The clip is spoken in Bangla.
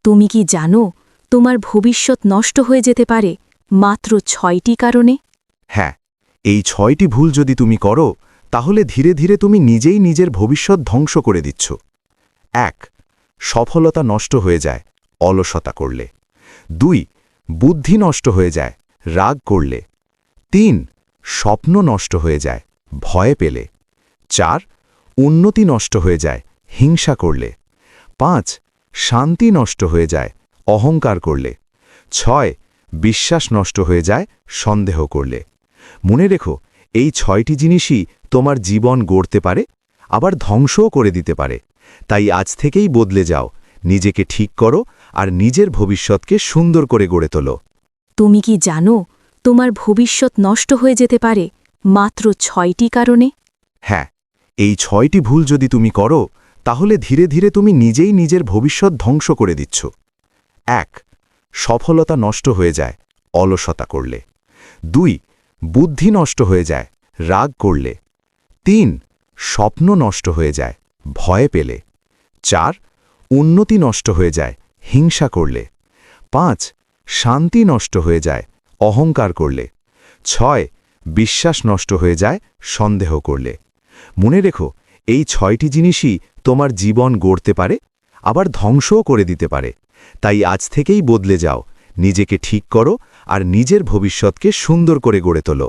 তুমি কি জানো তোমার ভবিষ্যৎ নষ্ট হয়ে যেতে পারে মাত্র 6টি কারণে? হ্যাঁ, এই 6টি ভুল যদি তুমি করো তাহলে ধীরে ধীরে তুমি নিজেই নিজের ভবিষ্যৎ ধ্বংস করে দিচ্ছ। 1. সফলতা নষ্ট হয়ে যায় অলসতা করলে। 2. বুদ্ধি নষ্ট হয়ে যায় রাগ করলে। 3. স্বপ্ন নষ্ট হয়ে যায় ভয় পেলে। 4. উন্নতি নষ্ট হয়ে যায় হিংসা করলে। 5. শান্তি নষ্ট হয়ে যায় অহংকার করলে। 6. বিশ্বাস নষ্ট হয়ে যায় সন্দেহ করলে। মনে রেখো, এই 6টি জিনিসই তোমার জীবন গড়তে পারে, আবার ধ্বংসও করে দিতে পারে। তাই আজ থেকেই বদলে যাও, নিজেকে ঠিক করো আর নিজের ভবিষ্যৎকে সুন্দর করে গড়ে তোলো। তুমি কি জানো তোমার ভবিষ্যৎ নষ্ট হয়ে যেতে পারে মাত্র 6টি কারণে? হ্যাঁ, এই 6টি ভুল যদি তুমি করো তাহলে ধীরে ধীরে তুমি নিজেই নিজের ভবিষ্যৎ ধ্বংস করে দিচ্ছ। 1. সফলতা নষ্ট হয়ে যায় অলসতা করলে। 2. বুদ্ধি নষ্ট হয়ে যায় রাগ করলে। 3. স্বপ্ন নষ্ট হয়ে যায় ভয় পেলে। 4. উন্নতি নষ্ট হয়ে যায় হিংসা করলে। 5. শান্তি নষ্ট হয়ে যায় অহংকার করলে। 6. বিশ্বাস নষ্ট হয়ে যায় সন্দেহ করলে। মনে রেখো, এই 6টি জিনিসই তোমার জীবন গড়তে পারে, আবার ধ্বংসও করে দিতে পারে। তাই আজ থেকেই বদলে যাও, নিজেকে ঠিক করো আর নিজের ভবিষ্যৎকে সুন্দর করে গড়ে তোলো।